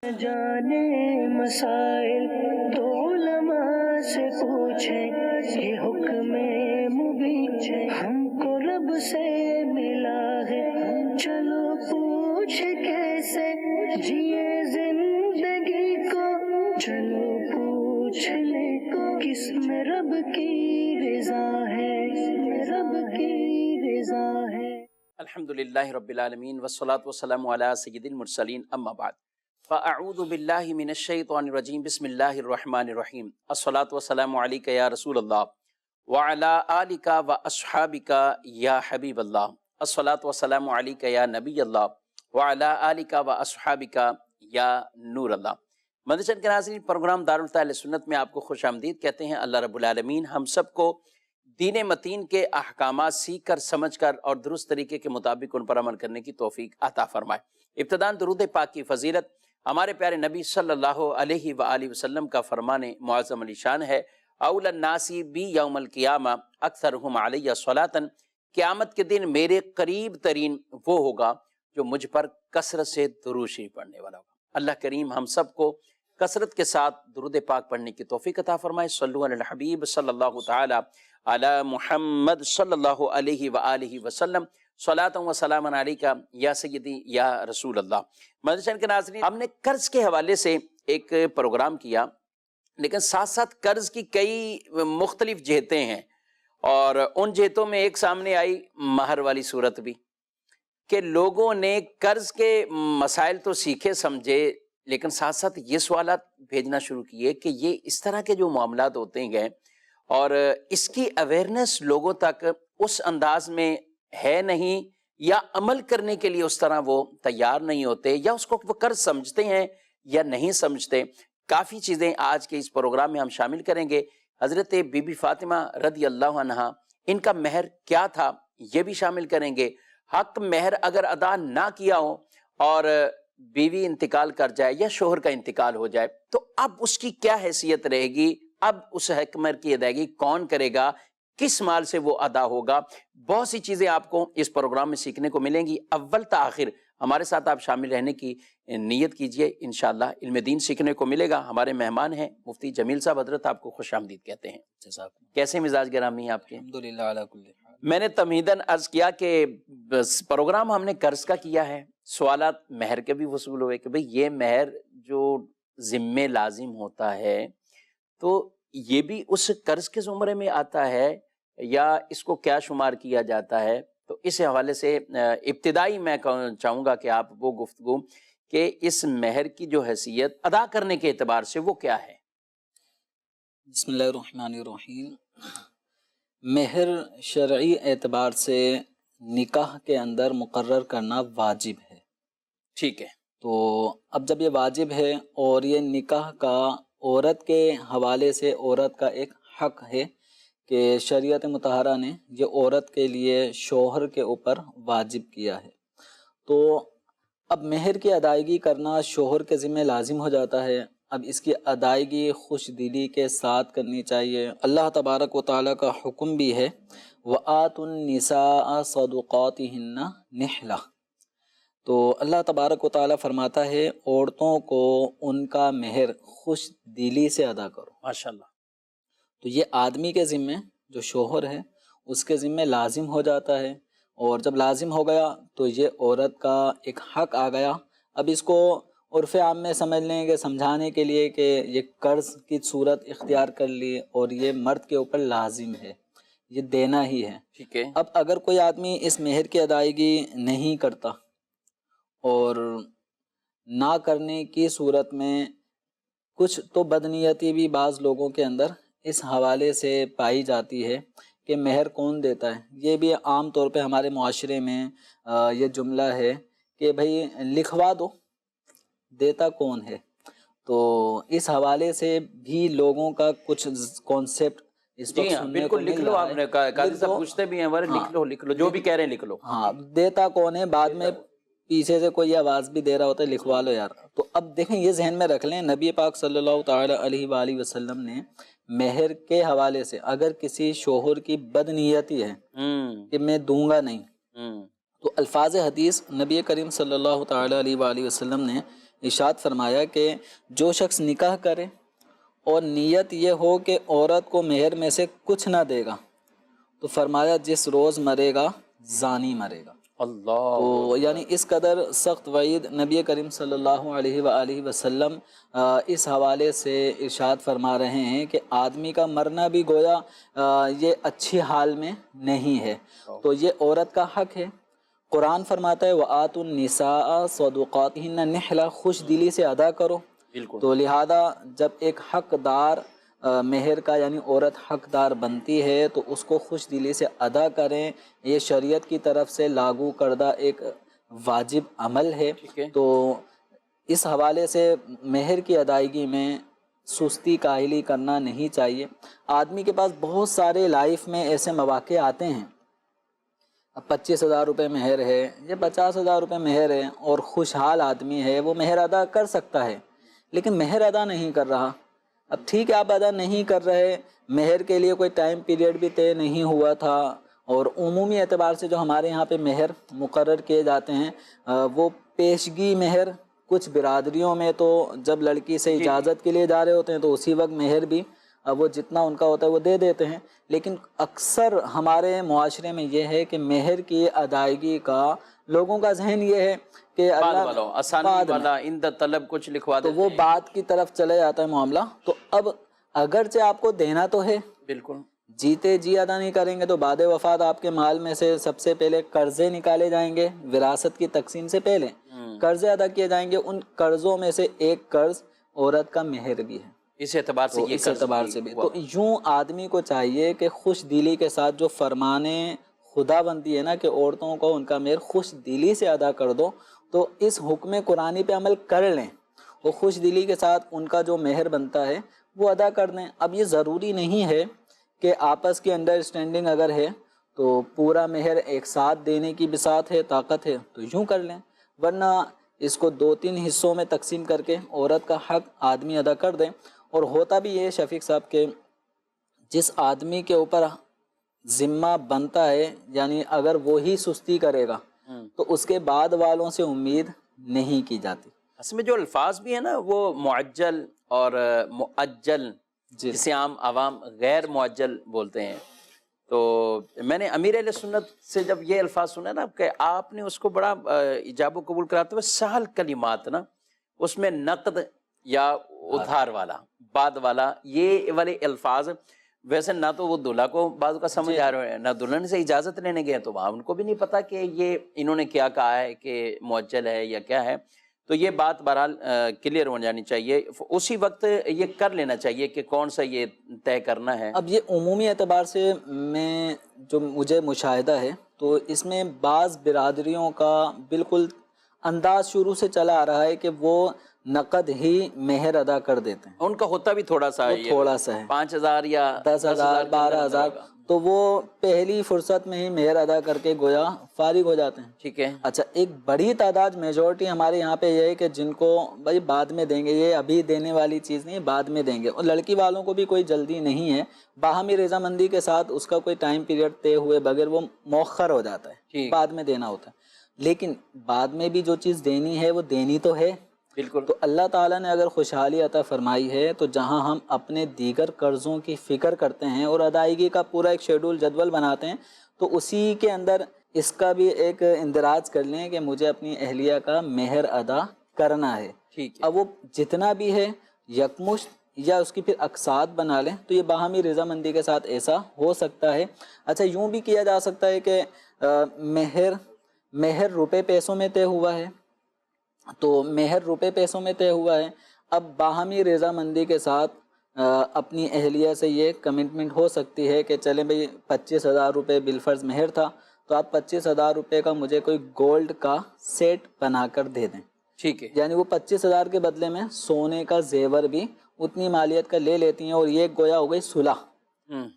جانے مسائل تو علماء سے پوچھیں، یہ حکم مبین ہم کو رب سے ملا ہے، چلو پوچھ کیسے جیے زندگی کو، چلو پوچھ لے کس میں رب کی رضا ہے، رب کی رضا ہے۔ الحمدللہ رب العالمین والصلاة والسلام علی سید المرسلین، اما بعد فاعوذ باللہ من الشیطان الرجیم، بسم اللہ الرحمن الرحیم، الصلاة والسلام علیک یا رسول اللہ وعلی آلک واصحابک یا حبیب اللہ، الصلاة والسلام علیک یا نبی اللہ وعلی آلک واصحابک یا نور اللہ۔ مدنی کے ناظرین، پروگرام دارالفتہ اہل سنت میں آپ کو خوش آمدید کہتے ہیں۔ اللہ رب العالمین ہم سب کو دین متین کے احکامات سیکھ کر، سمجھ کر اور درست طریقے کے مطابق ان پر عمل کرنے کی توفیق عطا فرمائے۔ ابتداً درود پاک کی فضیلت ہمارے پیارے نبی صلی اللہ علیہ وآلہ وسلم کا فرمان معظم علی شان ہے، اول الناس بی یوم القیامہ اکثرہم علیہ صلاۃ، قیامت کے دن میرے قریب ترین وہ ہوگا جو مجھ پر کثرت سے درود شریف پڑھنے والا ہوگا۔ اللہ کریم ہم سب کو کثرت کے ساتھ درود پاک پڑھنے کی توفیق عطا فرمائے۔ صلو علی الحبیب صلی اللہ تعالی علی محمد صلی اللہ علیہ وآلہ وسلم، صلاۃ و سلام علیکہ یا سیدی یا رسول اللہ۔ مدنی کے ناظرین، ہم نے قرض کے حوالے سے ایک پروگرام کیا، لیکن ساتھ ساتھ قرض کی کئی مختلف جہتیں ہیں، اور ان جہتوں میں ایک سامنے آئی مہر والی صورت بھی، کہ لوگوں نے قرض کے مسائل تو سیکھے سمجھے، لیکن ساتھ ساتھ یہ سوالات بھیجنا شروع کیے کہ یہ اس طرح کے جو معاملات ہوتے ہیں اور اس کی اویئرنیس لوگوں تک اس انداز میں ہے نہیں، یا عمل کرنے کے لیے اس طرح وہ تیار نہیں ہوتے، یا اس کو وہ قرض سمجھتے ہیں یا نہیں سمجھتے۔ کافی چیزیں آج کے اس پروگرام میں ہم شامل کریں گے۔ حضرت بی بی فاطمہ رضی اللہ عنہا، ان کا مہر کیا تھا یہ بھی شامل کریں گے۔ حق مہر اگر ادا نہ کیا ہو اور بیوی انتقال کر جائے یا شوہر کا انتقال ہو جائے تو اب اس کی کیا حیثیت رہے گی، اب اس حق مہر کی ادائیگی کون کرے گا، کس مال سے وہ ادا ہوگا، بہت سی چیزیں آپ کو اس پروگرام میں سیکھنے کو ملیں گی۔ اول تا آخر ہمارے ساتھ آپ شامل رہنے کی نیت کیجئے، انشاءاللہ علم دین سیکھنے کو ملے گا۔ ہمارے مہمان ہیں مفتی جمیل صاحب، حضرت آپ کو خوش آمدید کہتے ہیں۔ کیسے مزاج گرامی ہیں آپ کے؟ الحمدللہ علی کل حال۔ میں نے تمہیداً عرض کیا کہ پروگرام ہم نے قرض کا کیا ہے، سوالات مہر کے بھی وصول ہوئے کہ بھئی یہ مہر جو ذمے لازم ہوتا ہے تو یہ بھی اس قرض کے زمرے میں آتا ہے یا اس کو کیا شمار کیا جاتا ہے؟ تو اس حوالے سے ابتدائی میں چاہوں گا کہ آپ وہ گفتگو کہ اس مہر کی جو حیثیت ادا کرنے کے اعتبار سے وہ کیا ہے؟ بسم اللہ الرحمن الرحیم۔ مہر شرعی اعتبار سے نکاح کے اندر مقرر کرنا واجب ہے۔ ٹھیک ہے۔ تو اب جب یہ واجب ہے اور یہ نکاح کا عورت کے حوالے سے عورت کا ایک حق ہے کہ شریعت مطہرہ نے یہ عورت کے لیے شوہر کے اوپر واجب کیا ہے، تو اب مہر کی ادائیگی کرنا شوہر کے ذمہ لازم ہو جاتا ہے۔ اب اس کی ادائیگی خوش دلی کے ساتھ کرنی چاہیے۔ اللہ تبارک و تعالیٰ کا حکم بھی ہے وَآتُوا النِّسَاءَ صَدُقَاتِهِنَّ نِحْلَةً، تو اللہ تبارک و تعالیٰ فرماتا ہے عورتوں کو ان کا مہر خوش دلی سے ادا کرو۔ ماشاءاللہ۔ تو یہ آدمی کے ذمے جو شوہر ہے اس کے ذمے لازم ہو جاتا ہے، اور جب لازم ہو گیا تو یہ عورت کا ایک حق آ گیا۔ اب اس کو عرف عام میں سمجھ لیں گے سمجھانے کے لیے کہ یہ قرض کی صورت اختیار کر لی اور یہ مرد کے اوپر لازم ہے، یہ دینا ہی ہے۔ ٹھیک ہے۔ اب اگر کوئی آدمی اس مہر کی ادائیگی نہیں کرتا اور نہ کرنے کی صورت میں کچھ تو بدنیتی بھی بعض لوگوں کے اندر اس حوالے سے پائی جاتی ہے کہ مہر کون دیتا ہے۔ یہ بھی عام طور پہ ہمارے معاشرے میں یہ جملہ ہے کہ بھئی لکھوا دو، دیتا کون ہے۔ تو اس حوالے سے بھی لوگوں کا کچھ کانسیپٹ اس وقت سننے کو بالکل لکھ لو، آپ نے قاضی صاحب پوچھتے بھی ہیں لکھ لو جو بھی کہہ رہے ہیں لکھ لو۔ ہاں، دیتا کون ہے، بعد میں پیچھے سے کوئی آواز بھی دے رہا ہوتا ہے لکھوا لو یار۔ تو اب دیکھیں یہ ذہن میں رکھ لیں، نبی پاک صلی اللہ تعالی علیہ وآلہ وسلم نے مہر کے حوالے سے اگر کسی شوہر کی بدنیتی ہے کہ میں دوں گا نہیں، تو الفاظ حدیث نبی کریم صلی اللہ تعالی علیہ وآلہ وسلم نے ارشاد فرمایا کہ جو شخص نکاح کرے اور نیت یہ ہو کہ عورت کو مہر میں سے کچھ نہ دے گا تو فرمایا جس روز مرے گا زانی مرے گا۔ اللہ، تو یعنی اس قدر سخت وعید نبی کریم صلی اللہ علیہ وآلہ وسلم اس حوالے سے ارشاد فرما رہے ہیں کہ آدمی کا مرنا بھی گویا یہ اچھی حال میں نہیں ہے، تو یہ عورت کا حق ہے۔ قرآن فرماتا ہے وَآتُوا النِّسَاءَ صَدُقَاتِهِنَّ نِحْلًا، خوش دلی سے ادا کرو۔ بالکل۔ تو لہذا جب ایک حقدار مہر کا یعنی عورت حقدار بنتی ہے تو اس کو خوش دلی سے ادا کریں، یہ شریعت کی طرف سے لاگو کردہ ایک واجب عمل ہے۔ ٹھیک ہے۔ تو اس حوالے سے مہر کی ادائیگی میں سستی کاہلی کرنا نہیں چاہیے۔ آدمی کے پاس بہت سارے لائف میں ایسے مواقع آتے ہیں، اب 25,000 روپے مہر ہے یا 50,000 روپے مہر ہے اور خوشحال آدمی ہے، وہ مہر ادا کر سکتا ہے لیکن مہر ادا نہیں کر رہا۔ اب ٹھیک ہے آپ ادا نہیں کر رہے، مہر کے لیے کوئی ٹائم پیریڈ بھی طے نہیں ہوا تھا، اور عمومی اعتبار سے جو ہمارے یہاں پہ مہر مقرر کیے جاتے ہیں وہ پیشگی مہر، کچھ برادریوں میں تو جب لڑکی سے اجازت کے لیے جا رہے ہوتے ہیں تو اسی وقت مہر بھی وہ جتنا ان کا ہوتا ہے وہ دے دیتے ہیں، لیکن اکثر ہمارے معاشرے میں یہ ہے کہ مہر کی ادائیگی کا لوگوں کا ذہن یہ ہے کہ آسانی والا اند طلب کچھ لکھوا تو دیتے وہ ہیں، بات کی طرف چلے جاتا ہے معاملہ۔ تو اب اگرچہ آپ کو دینا تو ہے، بالکل جیتے جی ادا نہیں کریں گے تو بعد وفات آپ کے مال میں سے سب سے پہلے قرضے نکالے جائیں گے، وراثت کی تقسیم سے پہلے قرضے ادا کیے جائیں گے، ان قرضوں میں سے ایک قرض عورت کا مہر بھی ہے، اس اعتبار سے، اس اعتبار سے بھی۔ تو یوں آدمی کو چاہیے کہ خوش دلی کے ساتھ جو فرمانے خدا بندی ہے نا کہ عورتوں کو ان کا مہر خوش دلی سے ادا کر دو، تو اس حکم قرآنی پہ عمل کر لیں، وہ خوش دلی کے ساتھ ان کا جو مہر بنتا ہے وہ ادا کر دیں۔ اب یہ ضروری نہیں ہے کہ آپس کی انڈرسٹینڈنگ اگر ہے تو پورا مہر ایک ساتھ دینے کی بساط ہے، طاقت ہے تو یوں کر لیں، ورنہ اس کو 2-3 حصوں میں تقسیم کر کے عورت کا حق آدمی ادا کر دیں۔ اور ہوتا بھی یہ شفیق صاحب کہ جس آدمی کے اوپر ذمہ بنتا ہے یعنی اگر وہی سستی کرے گا تو اس کے بعد والوں سے امید نہیں کی جاتی۔ اس میں جو الفاظ بھی ہیں نا وہ معجل اور مؤجل، جسے عام عوام غیر معجل بولتے ہیں، تو میں نے امیر اہل سنت سے جب یہ الفاظ سنا نا کہ آپ نے اس کو بڑا ایجاب و قبول کراتے ہوئے سہل کلمات نا، اس میں نقد یا ادھار والا، بعد والا، یہ والے الفاظ ویسے نہ تو وہ دلہا کو بعض کا سمجھ آ رہے ہیں، نہ دلہن سے اجازت لینے گئے تو وہاں ان کو بھی نہیں پتا کہ یہ انہوں نے کیا کہا ہے کہ معجل ہے یا کیا ہے، تو یہ بات بہرحال کلیئر ہو جانی چاہیے، اسی وقت یہ کر لینا چاہیے کہ کون سا یہ طے کرنا ہے۔ اب یہ عمومی اعتبار سے میں جو مجھے مشاہدہ ہے تو اس میں بعض برادریوں کا بالکل انداز شروع سے چلا آ رہا ہے کہ وہ نقد ہی مہر ادا کر دیتے ہیں، ان کا ہوتا بھی تھوڑا سا ہے، تھوڑا سا ہے، 5,000 یا 10,000 12,000، تو وہ پہلی فرصت میں ہی مہر ادا کر کے گویا فارغ ہو جاتے ہیں۔ ٹھیک ہے۔ اچھا، ایک بڑی تعداد میجورٹی ہمارے یہاں پہ یہ ہے کہ جن کو بھائی بعد میں دیں گے، یہ ابھی دینے والی چیز نہیں، بعد میں دیں گے، اور لڑکی والوں کو بھی کوئی جلدی نہیں ہے، باہمی رضامندی کے ساتھ اس کا کوئی ٹائم پیریڈ طے ہوئے بغیر وہ مؤخر ہو جاتا ہے، بعد میں دینا ہوتا ہے، لیکن بعد میں بھی جو چیز دینی ہے وہ دینی تو ہے۔ بالکل۔ تو اللہ تعالیٰ نے اگر خوشحالی عطا فرمائی ہے تو جہاں ہم اپنے دیگر قرضوں کی فکر کرتے ہیں اور ادائیگی کا پورا ایک شیڈول جدول بناتے ہیں تو اسی کے اندر اس کا بھی ایک اندراج کر لیں کہ مجھے اپنی اہلیہ کا مہر ادا کرنا ہے۔ ٹھیک ہے۔ اب وہ جتنا بھی ہے یکمشت یا اس کی پھر اقساط بنا لیں تو یہ باہمی رضامندی کے ساتھ ایسا ہو سکتا ہے۔ اچھا، یوں بھی کیا جا سکتا ہے کہ مہر روپے پیسوں میں طے ہوا ہے، تو مہر روپے پیسوں میں طے ہوا ہے، اب باہمی رضامندی کے ساتھ اپنی اہلیہ سے یہ کمٹمنٹ ہو سکتی ہے کہ چلیں بھئی 25,000 روپے بالفرض مہر تھا تو آپ 25,000 روپے کا مجھے کوئی گولڈ کا سیٹ بنا کر دے دیں۔ ٹھیک ہے۔ یعنی وہ 25,000 کے بدلے میں سونے کا زیور بھی اتنی مالیت کا لے لیتی ہیں، اور یہ گویا ہو گئی صلح۔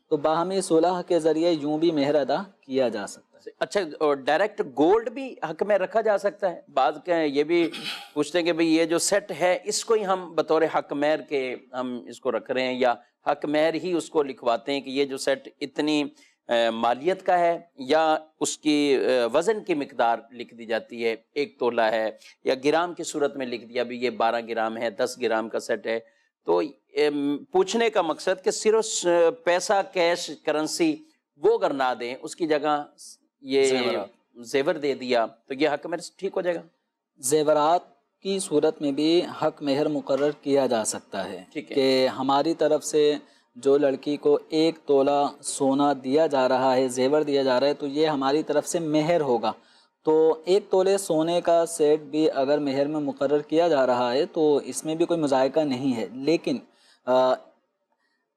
تو باہمی صلح کے ذریعے یوں بھی مہر ادا کیا جا سکتا ہے۔ اچھا، ڈائریکٹ گولڈ بھی حق میں رکھا جا سکتا ہے؟ بعض یہ بھی پوچھتے ہیں کہ بھئی یہ جو سیٹ ہے اس کو ہی ہم بطور حق مہر کے ہم اس کو رکھ رہے ہیں، یا حق مہر ہی اس کو لکھواتے ہیں کہ یہ جو سیٹ اتنی مالیت کا ہے یا اس کی وزن کی مقدار لکھ دی جاتی ہے، 1 تولہ ہے، یا گرام کی صورت میں لکھ دیا بھی یہ 12 گرام ہے، 10 گرام کا سیٹ ہے. تو پوچھنے کا مقصد کہ صرف پیسہ کیش کرنسی وہ اگر نہ دیں، اس کی جگہ یہ زیور دے دیا تو یہ حق مہر ٹھیک ہو جائے گا. زیورات کی صورت میں بھی حق مہر مقرر کیا جا سکتا ہے کہ ہماری طرف سے جو لڑکی کو 1 تولہ سونا دیا جا رہا ہے، زیور دیا جا رہا ہے، تو یہ ہماری طرف سے مہر ہوگا. تو 1 تولے سونے کا سیٹ بھی اگر مہر میں مقرر کیا جا رہا ہے تو اس میں بھی کوئی مذائقہ نہیں ہے. لیکن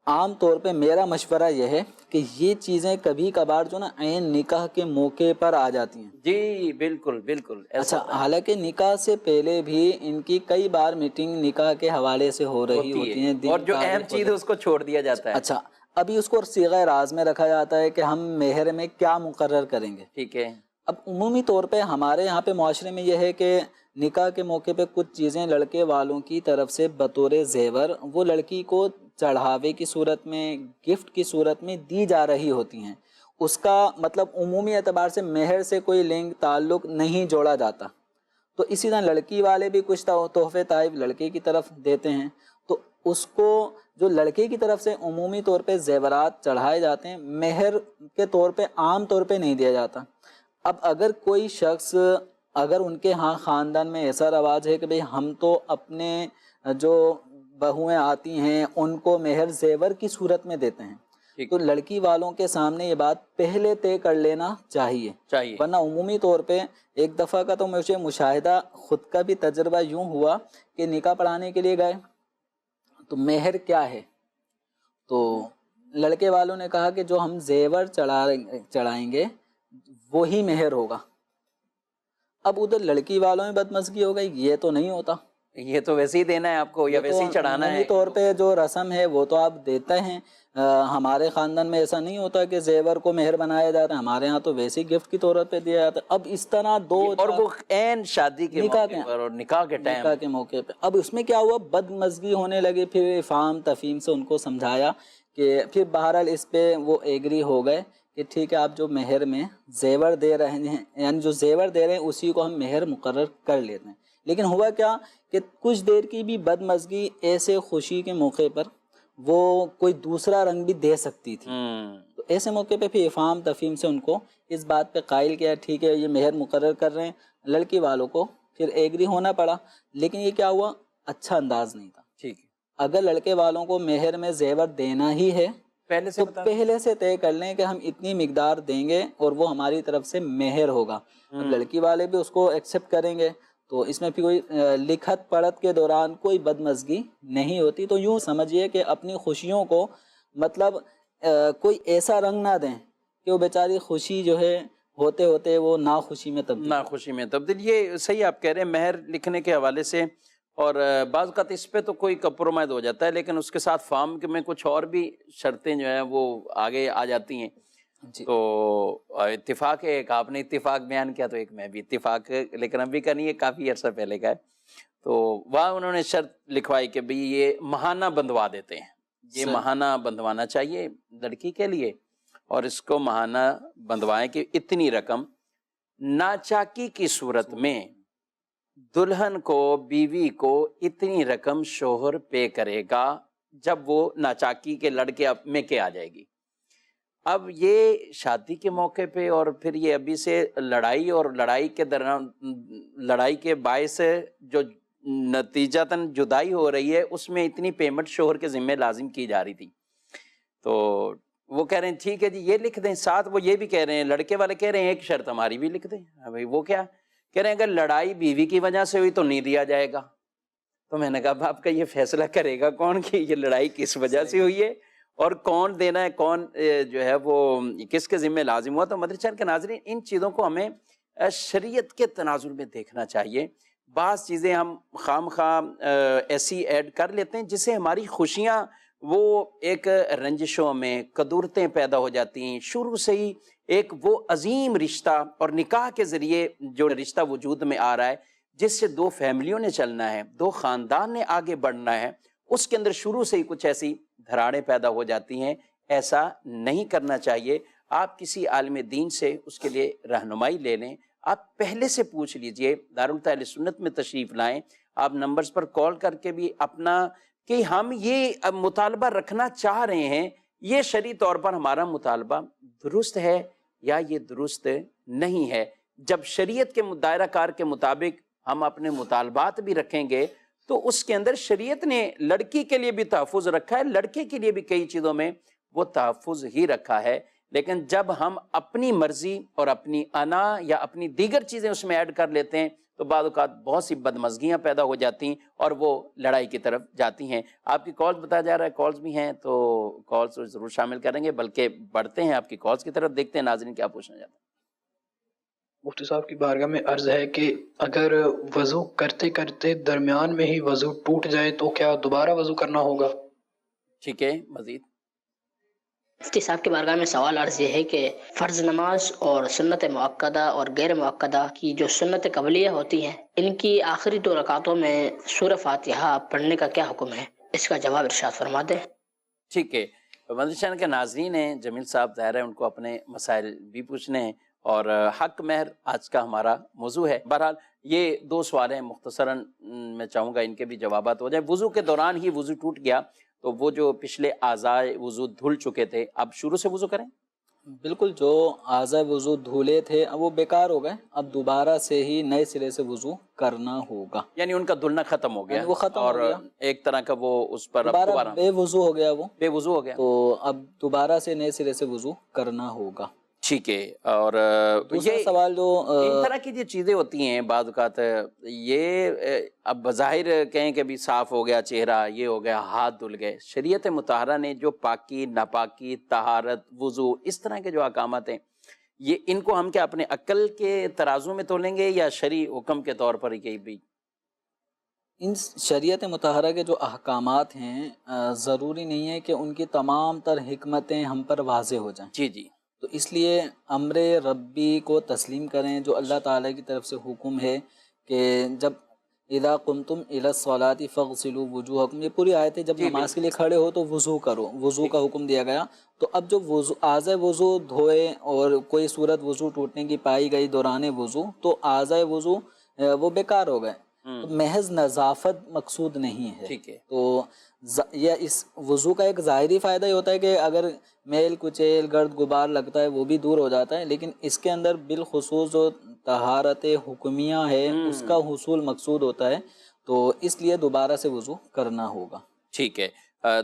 عام طور پہ میرا مشورہ یہ ہے کہ یہ چیزیں کبھی کبھار جو نا عین نکاح کے موقع پر آ جاتی ہیں. جی بالکل بالکل. اچھا، حالانکہ نکاح سے پہلے بھی ان کی کئی بار میٹنگ نکاح کے حوالے سے ہو رہی ہوتی ہیں، اور جو اہم چیز ہے اس کو چھوڑ دیا جاتا ہے. اچھا، ابھی اس کو صیغہ راز میں رکھا جاتا ہے کہ ہم مہر میں کیا مقرر کریں گے. ٹھیک ہے. اب عمومی طور پہ ہمارے یہاں پہ معاشرے میں یہ ہے کہ نکاح کے موقع پہ کچھ چیزیں لڑکے والوں کی طرف سے بطور زیور وہ لڑکی کو چڑھاوے کی صورت میں، گفٹ کی صورت میں دی جا رہی ہوتی ہیں. اس کا مطلب عمومی اعتبار سے مہر سے کوئی لنک تعلق نہیں جوڑا جاتا. تو اسی طرح لڑکی والے بھی کچھ تحفے تحائف لڑکے کی طرف دیتے ہیں، تو اس کو جو لڑکے کی طرف سے عمومی طور پہ زیورات چڑھائے جاتے ہیں، مہر کے طور پہ عام طور پہ نہیں دیا جاتا. اب اگر کوئی شخص، اگر ان کے ہاں خاندان میں ایسا رواج ہے کہ بھئی ہم تو اپنے جو بہویں آتی ہیں ان کو مہر زیور کی صورت میں دیتے ہیں، تو لڑکی والوں کے سامنے یہ بات پہلے طے کر لینا چاہیے. ورنہ عمومی طور پہ ایک دفعہ کا تو مجھے مشاہدہ خود کا بھی تجربہ یوں ہوا کہ نکاح پڑھانے کے لیے گئے تو مہر کیا ہے، تو لڑکے والوں نے کہا کہ جو ہم زیور چڑھائیں گے وہی مہر ہوگا. اب ادھر لڑکی والوں میں بدمزگی ہو گئی، یہ تو نہیں ہوتا، یہ تو ویسے ہی دینا ہے آپ کو یا ویسے ہی چڑھانا ہے. عمومی طور پہ جو رسم ہے وہ تو آپ دیتے ہیں. ہمارے خاندان میں ایسا نہیں ہوتا کہ زیور کو مہر بنایا جاتا ہے، ہمارے ہاں تو ویسے ہی گفٹ کی طور پہ دیا جاتا ہے. اب اس طرح اور وہ عین شادی کے موقع پر اور نکاح کے موقع پہ اب اس میں کیا ہوا، بدمزگی ہونے لگی. پھر افہام تفہیم سے ان کو سمجھایا کہ پھر بہرحال اس پہ وہ ایگری ہو گئے کہ ٹھیک ہے آپ جو مہر میں زیور دے رہے ہیں، یعنی جو زیور دے رہے ہیں اسی کو ہم مہر مقرر کر لیتے ہیں. لیکن ہوا کیا کہ کچھ دیر کی بھی بدمزگی ایسے خوشی کے موقع پر وہ کوئی دوسرا رنگ بھی دے سکتی تھی. تو ایسے موقع پہ پھر افہام تفہیم سے ان کو اس بات پہ قائل کیا ٹھیک ہے یہ مہر مقرر کر رہے ہیں. لڑکی والوں کو پھر ایگری ہونا پڑا، لیکن یہ کیا ہوا، اچھا انداز نہیں تھا. ٹھیک ہے، اگر لڑکے والوں کو مہر میں زیور دینا ہی ہے تو پہلے سے طے کر لیں کہ ہم اتنی مقدار دیں گے اور وہ ہماری طرف سے مہر ہوگا. اب لڑکی والے بھی اس کو ایکسیپٹ کریں گے تو اس میں پھر کوئی لکھت پڑھت کے دوران کوئی بدمزگی نہیں ہوتی. تو یوں سمجھیے کہ اپنی خوشیوں کو مطلب کوئی ایسا رنگ نہ دیں کہ وہ بیچاری خوشی جو ہے ہوتے ہوتے وہ ناخوشی میں تبدیل. یہ صحیح آپ کہہ رہے ہیں مہر لکھنے کے حوالے سے. اور بعض اوقات اس پہ تو کوئی کمپرومائز ہو جاتا ہے، لیکن اس کے ساتھ فارم میں کچھ اور بھی شرطیں جو ہیں وہ آگے آ جاتی ہیں. تو اتفاق ہے، ایک آپ نے اتفاق بیان کیا تو ایک میں بھی اتفاق، لیکن ابھی کا نہیں ہے، کافی عرصہ پہلے کا ہے. تو وہاں انہوں نے شرط لکھوائی کہ بھئی یہ ماہانہ بندھوا دیتے ہیں، یہ ماہانہ بندھوانا چاہیے لڑکی کے لیے، اور اس کو ماہانہ بندھوائیں کہ اتنی رقم ناچاکی کی صورت میں دلہن کو، بیوی کو اتنی رقم شوہر پے کرے گا جب وہ ناچاکی کے لڑکے میں کے آ جائے گی. اب یہ شادی کے موقع پہ اور پھر یہ ابھی سے لڑائی اور لڑائی کے دوران، لڑائی کے باعث جو نتیجتاً جدائی ہو رہی ہے، اس میں اتنی پیمنٹ شوہر کے ذمہ لازم کی جا رہی تھی. تو وہ کہہ رہے ہیں ٹھیک ہے جی یہ لکھ دیں. ساتھ وہ یہ بھی کہہ رہے ہیں، لڑکے والے کہہ رہے ہیں ایک شرط ہماری بھی لکھ دیں. بھائی وہ کیا کہہ رہے ہیں، اگر لڑائی بیوی کی وجہ سے ہوئی تو نہیں دیا جائے گا. تو میں نے کہا آپ کا یہ فیصلہ کرے گا کون کہ یہ لڑائی کس وجہ سے ہوئی ہے اور کون دینا ہے، کون جو ہے وہ کس کے ذمہ لازم ہوا. تو مدری چینل کے ناظرین، ان چیزوں کو ہمیں شریعت کے تناظر میں دیکھنا چاہیے. بعض چیزیں ہم خام خام ایسی ایڈ کر لیتے ہیں جس سے ہماری خوشیاں وہ ایک رنجشوں میں قدورتیں پیدا ہو جاتی ہیں. شروع سے ہی ایک وہ عظیم رشتہ اور نکاح کے ذریعے جو رشتہ وجود میں آ رہا ہے، جس سے دو فیملیوں نے چلنا ہے، دو خاندان نے آگے بڑھنا ہے، اس کے اندر شروع سے ہی کچھ ایسی دھراڑیں پیدا ہو جاتی ہیں. ایسا نہیں کرنا چاہیے. آپ کسی عالم دین سے اس کے لیے رہنمائی لے لیں. آپ پہلے سے پوچھ لیجئے, دارالفتہ اہل سنت میں تشریف لائیں, آپ نمبرز پر کال کر کے بھی اپنا کہ ہم یہ مطالبہ رکھنا چاہ رہے ہیں, یہ شرعی طور پر ہمارا مطالبہ درست ہے یا یہ درست نہیں ہے. جب شریعت کے دائرہ کار کے مطابق ہم اپنے مطالبات بھی رکھیں گے تو اس کے اندر شریعت نے لڑکی کے لیے بھی تحفظ رکھا ہے, لڑکے کے لیے بھی کئی چیزوں میں وہ تحفظ ہی رکھا ہے. لیکن جب ہم اپنی مرضی اور اپنی انا یا اپنی دیگر چیزیں اس میں ایڈ کر لیتے ہیں تو بعض اوقات بہت سی بدمزگیاں پیدا ہو جاتی ہیں اور وہ لڑائی کی طرف جاتی ہیں. آپ کی کالز بتایا جا رہا ہے, کالز بھی ہیں تو کالز ضرور شامل کریں گے, بلکہ بڑھتے ہیں آپ کی کالز کی طرف, دیکھتے ہیں ناظرین کیا پوچھنا چاہتے ہیں. مفتی صاحب کی بارگاہ میں عرض ہے کہ اگر وضو کرتے کرتے درمیان میں ہی وضو ٹوٹ جائے تو کیا دوبارہ وضو کرنا ہوگا؟ ٹھیک ہے, مزید. مفتی صاحب کی بارگاہ میں سوال عرض یہ ہے کہ فرض نماز اور سنت مؤکدہ اور غیر مؤکدہ کی جو سنت قبلیہ ہوتی ہیں, ان کی آخری 2 رکعتوں میں سورہ فاتحہ پڑھنے کا کیا حکم ہے؟ اس کا جواب ارشاد فرما دیں. ٹھیک ہے, مدنی چینل کے ناظرین ہیں, جمیل صاحب ظاہر ہے ان کو اپنے مسائل بھی پوچھنے ہیں اور حق مہر آج کا ہمارا موضوع ہے. بہرحال یہ 2 سوال ہیں, مختصراً میں چاہوں گا ان کے بھی جوابات ہو جائیں. وضو کے دوران ہی وضو ٹوٹ گیا تو وہ جو پچھلے اعضائے وضو دھل چکے تھے اب شروع سے وضو کریں؟ بالکل, جو اعضاء وضو دھولے تھے اب وہ بیکار ہو گئے, اب دوبارہ سے ہی نئے سرے سے وضو کرنا ہوگا. یعنی ان کا دھلنا ختم ہو گیا, وہ ختم اور ہو گیا, ایک طرح کا وہ اس پر دوبارہ بے وضو ہو گیا, وہ بے وضو ہو گیا, تو اب دوبارہ سے نئے سرے سے وضو کرنا ہوگا. ٹھیک ہے. اور دوسرا یہ سوال جو ان طرح کی جو چیزیں ہوتی ہیں بعض اوقات, یہ اب بظاہر کہیں کہ بھی صاف ہو گیا چہرہ, یہ ہو گیا, ہاتھ دھل گئے, شریعت مطہرہ نے جو پاکی ناپاکی طہارت وضو اس طرح کے جو احکامات ہیں, یہ ان کو ہم کیا اپنے عقل کے ترازو میں تولیں گے یا شرعی حکم کے طور پر ہی بھی؟ ان شریعت مطہرہ کے جو احکامات ہیں ضروری نہیں ہے کہ ان کی تمام تر حکمتیں ہم پر واضح ہو جائیں. جی جی, تو اس لیے امر ربی کو تسلیم کریں, جو اللہ تعالیٰ کی طرف سے حکم ہے کہ جب اذا قمتم الی الصلاۃ فاغسلوا وجوہکم, یہ پوری آیت ہے, جب نماز کے لیے کھڑے ہو تو وضو کرو, وضو کا حکم دیا گیا. تو اب جو وضو اعضاء وضو دھوئے اور کوئی صورت وضو ٹوٹنے کی پائی گئی دوران وضو, تو اعضاء وضو وہ بیکار ہو گئے, تو محض نظافت مقصود نہیں ہے. ٹھیک ہے. تو یہ اس وضو کا ایک ظاہری فائدہ یہ ہوتا ہے کہ اگر میل کچیل گرد غبار لگتا ہے وہ بھی دور ہو جاتا ہے, لیکن اس کے اندر بالخصوص جو طہارت حکمیہ ہے اس کا حصول مقصود ہوتا ہے, تو اس لیے دوبارہ سے وضو کرنا ہوگا. ٹھیک ہے.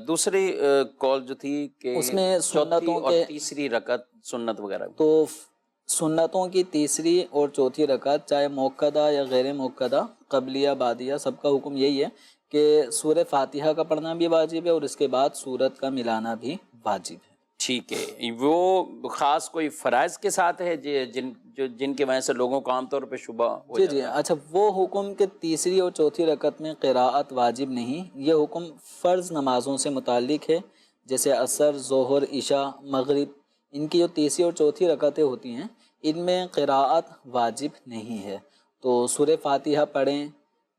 دوسری کال جو تھی کہ اس میں سنتوں اور کے تیسری رکعت سنت وغیرہ, تو سنتوں کی تیسری اور چوتھی رکعت چاہے موقدہ یا غیر موقدہ, قبلیہ بعدیہ, سب کا حکم یہی ہے کہ سورہ فاتحہ کا پڑھنا بھی واجب ہے اور اس کے بعد سورت کا ملانا بھی واجب ہے. ٹھیک ہے. وہ خاص کوئی فرائض کے ساتھ ہے جن کی وجہ سے لوگوں کو عام طور پہ شبہ ہو جاتا ہے؟ جی, اچھا, وہ حکم کہ تیسری اور چوتھی رکعت میں قراءت واجب نہیں, یہ حکم فرض نمازوں سے متعلق ہے, جیسے عصر, ظہر, عشاء, مغرب, ان کی جو تیسری اور چوتھی رکعتیں ہوتی ہیں ان میں قراءت واجب نہیں ہے. تو سورہ فاتحہ پڑھیں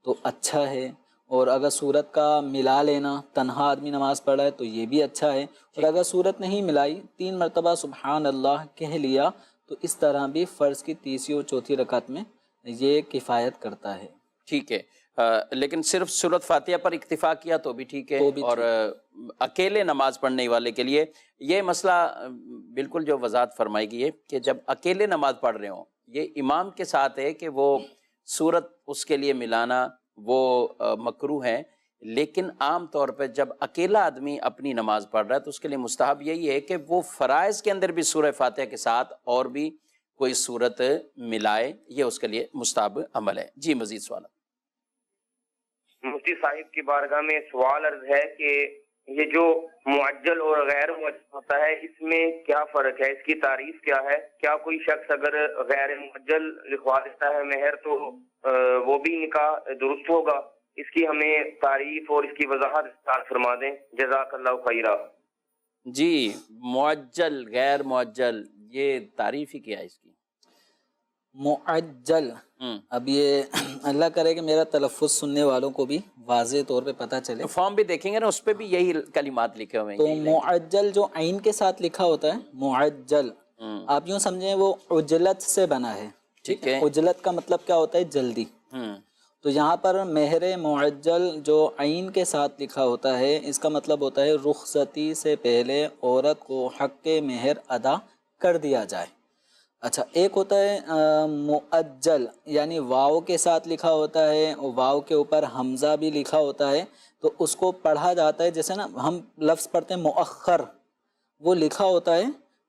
تو اچھا ہے, اور اگر سورت کا ملا لینا, تنہا آدمی نماز پڑھا ہے تو یہ بھی اچھا ہے, اور اگر سورت نہیں ملائی 3 مرتبہ سبحان اللہ کہہ لیا تو اس طرح بھی فرض کی تیسری اور چوتھی رکعت میں یہ کفایت کرتا ہے. ٹھیک ہے. لیکن صرف سورت فاتحہ پر اکتفا کیا تو بھی ٹھیک ہے, اور اکیلے نماز پڑھنے والے کے لیے یہ مسئلہ بالکل جو وضاحت فرمائی گئی ہے کہ جب اکیلے نماز پڑھ رہے ہوں, یہ امام کے ساتھ ہے کہ وہ سورت اس کے لیے ملانا وہ مکروہ ہے, لیکن عام طور پہ جب اکیلا آدمی اپنی نماز پڑھ رہا ہے تو اس کے لیے مستحب یہی ہے کہ وہ فرائض کے اندر بھی سورہ فاتحہ کے ساتھ اور بھی کوئی سورت ملائے, یہ اس کے لیے مستحب عمل ہے. جی, مزید سوال. مفتی صاحب کی بارگاہ میں سوال عرض ہے کہ یہ جو معجل اور غیر معجل ہوتا ہے اس میں کیا فرق ہے, اس کی تعریف کیا ہے؟ کیا کوئی شخص اگر غیر معجل لکھوا دیتا ہے مہر تو وہ بھی نکاح درست ہوگا؟ اس کی ہمیں تعریف اور اس کی وضاحت فرما دیں, جزاک اللہ خیرہ. جی, معجل غیر معجل یہ تعریف ہی کیا ہے اس کی؟ معجل, اب یہ اللہ کرے کہ میرا تلفظ سننے والوں کو بھی واضح طور پہ پتہ چلے, فارم بھی دیکھیں گے نا, اس پہ بھی یہی کلمات لکھے ہوئے ہیں. تو معجل جو عین کے ساتھ لکھا ہوتا ہے معجل, آپ یوں سمجھیں وہ عجلت سے بنا ہے. ٹھیک ہے. عجلت کا مطلب کیا ہوتا ہے؟ جلدی. تو یہاں پر مہر معجل جو عین کے ساتھ لکھا ہوتا ہے اس کا مطلب ہوتا ہے رخصتی سے پہلے عورت کو حق مہر ادا کر دیا جائے. اچھا، ایک ہوتا ہے معجل، یعنی واو کے ساتھ لکھا ہوتا ہے، واو کے اوپر حمزہ بھی لکھا ہوتا ہے، تو اس کو پڑھا جاتا ہے جیسے نا ہم لفظ پڑھتے ہیں مؤخر، وہ لکھا ہوتا ہے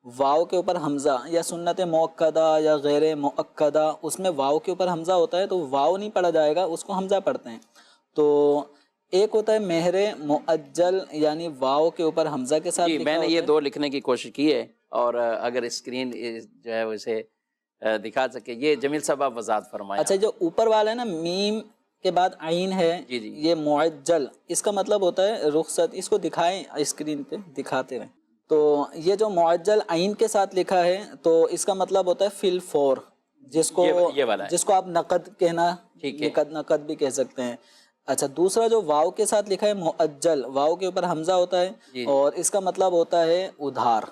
واو کے اوپر حمزہ، یا سنت مؤکدہ یا غیر مؤکدہ اس میں واو کے اوپر حمزہ ہوتا ہے تو واو نہیں پڑھا جائے گا، اس کو حمزہ پڑھتے ہیں. تو ایک ہوتا ہے مہر معجل یعنی واو کے اوپر حمزہ کے ساتھ لکھا میں نے ہوتا یہ ہے. دو لکھنے کی کوشش کی ہے، اور اگر اسکرین جو ہے اسے دکھا سکے. یہ جمیل صاحب آپ وضاحت فرمائیں. اچھا، جو اوپر والا ہے نا میم کے بعد عین ہے، جی یہ معجل، اس کا مطلب ہوتا ہے رخصت. اس کو دکھائیں اسکرین پہ، دکھاتے رہیں. تو یہ جو معجل عین کے ساتھ لکھا ہے تو اس کا مطلب ہوتا ہے فی الفور، جس کو یہ والا ہے، جس کو آپ نقد کہنا، نقد بھی کہہ سکتے ہیں. اچھا، دوسرا جو واو کے ساتھ لکھا ہے معجل، واو کے اوپر حمزہ ہوتا ہے اور اس کا مطلب ہوتا ہے ادھار،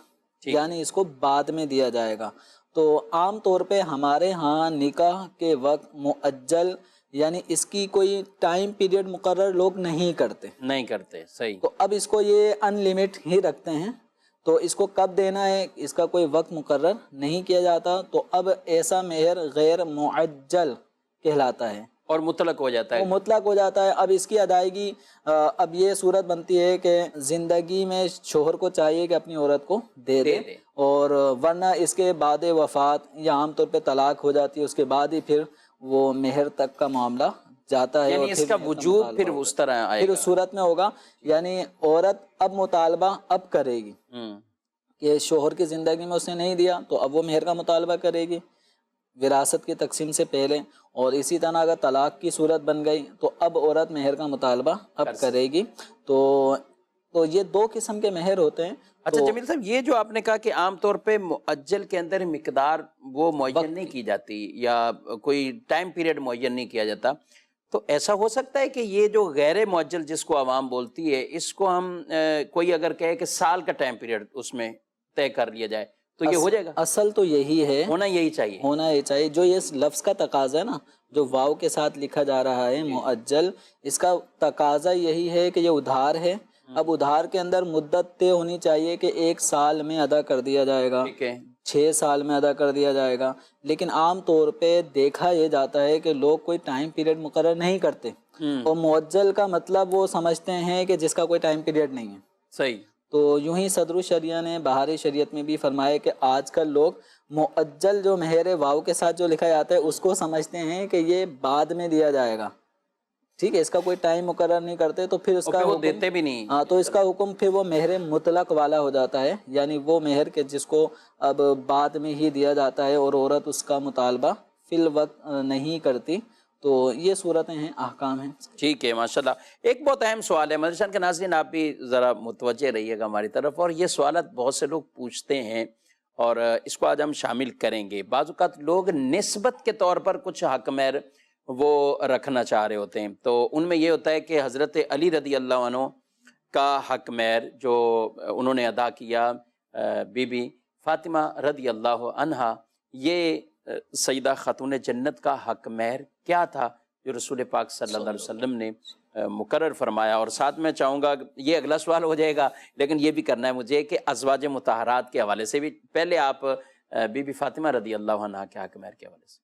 یعنی اس کو بعد میں دیا جائے گا. تو عام طور پہ ہمارے ہاں نکاح کے وقت معجل یعنی اس کی کوئی ٹائم پیریڈ مقرر لوگ نہیں کرتے. صحیح. تو اب اس کو یہ ان لمٹ ہی رکھتے ہیں، تو اس کو کب دینا ہے اس کا کوئی وقت مقرر نہیں کیا جاتا. تو اب ایسا مہر غیر معجل کہلاتا ہے اور مطلق ہو جاتا ہے. وہ مطلق ہو جاتا ہے. اب اس کی ادائیگی اب یہ صورت بنتی ہے کہ زندگی میں شوہر کو چاہیے کہ اپنی عورت کو دے دے، اور ورنہ اس کے بعد وفات یا عام طور پہ طلاق ہو جاتی ہے، اس کے بعد ہی پھر وہ مہر تک کا معاملہ جاتا ہے. یعنی اس کا وجوب پھر اس طرح آئے گا، پھر اس صورت میں ہوگا. یعنی عورت اب مطالبہ اب کرے گی کہ شوہر کی زندگی میں اس نے نہیں دیا تو اب وہ مہر کا مطالبہ کرے گی وراثت کی تقسیم سے پہلے. اور اسی طرح اگر طلاق کی صورت بن گئی تو اب عورت مہر کا مطالبہ اب کرے گی. تو یہ دو قسم کے مہر ہوتے ہیں. اچھا جمیل صاحب، یہ جو آپ نے کہا کہ عام طور پہ معجل کے اندر مقدار وہ معین نہیں کی جاتی یا کوئی ٹائم پیریڈ معین نہیں کیا جاتا، تو ایسا ہو سکتا ہے کہ یہ جو غیر معجل جس کو عوام بولتی ہے اس کو ہم کوئی اگر کہے کہ سال کا ٹائم پیریڈ اس میں طے کر لیا جائے تو یہ ہو جائے گا؟ اصل تو یہی ہے، ہونا یہی چاہیے. جو یہ لفظ کا تقاضا ہے نا، جو واو کے ساتھ لکھا جا رہا ہے معجل، اس کا تقاضا یہی ہے کہ یہ ادھار ہے. اب ادھار کے اندر مدت طے ہونی چاہیے کہ 1 سال میں ادا کر دیا جائے گا، 6 سال میں ادا کر دیا جائے گا. لیکن عام طور پہ دیکھا یہ جاتا ہے کہ لوگ کوئی ٹائم پیریڈ مقرر نہیں کرتے، اور معجل کا مطلب وہ سمجھتے ہیں کہ جس کا کوئی ٹائم پیریڈ نہیں ہے. صحیح. تو یوں ہی صدر الشریعہ نے بہار شریعت میں بھی فرمایا کہ آج کل لوگ معجل جو مہر واو کے ساتھ جو لکھا جاتا ہے اس کو سمجھتے ہیں کہ یہ بعد میں دیا جائے گا. ٹھیک ہے، اس کا کوئی ٹائم مقرر نہیں کرتے تو پھر اس کا وہ دیتے بھی نہیں. ہاں، تو اس کا حکم پھر وہ مہر مطلق والا ہو جاتا ہے، یعنی وہ مہر کے جس کو اب بعد میں ہی دیا جاتا ہے اور عورت اس کا مطالبہ فی الوقت نہیں کرتی. تو یہ صورتیں ہیں، احکام ہیں. ٹھیک ہے، ماشاءاللہ. ایک بہت اہم سوال ہے، مدرسہ کے ناظرین آپ بھی ذرا متوجہ رہیے گا ہماری طرف، اور یہ سوالات بہت سے لوگ پوچھتے ہیں اور اس کو آج ہم شامل کریں گے. بعض اوقات لوگ نسبت کے طور پر کچھ حق مہر وہ رکھنا چاہ رہے ہوتے ہیں، تو ان میں یہ ہوتا ہے کہ حضرت علی رضی اللہ عنہ کا حق مہر جو انہوں نے ادا کیا بی بی فاطمہ رضی اللہ عنہا، یہ سیدہ خاتون جنت کا حق مہر کیا تھا جو رسول پاک صلی اللہ علیہ وسلم نے مقرر فرمایا. اور ساتھ میں چاہوں گا، یہ اگلا سوال ہو جائے گا لیکن یہ بھی کرنا ہے مجھے کہ ازواج مطہرات کے حوالے سے بھی پہلے آپ بی بی فاطمہ رضی اللہ عنہا کے حق مہر کے حوالے سے.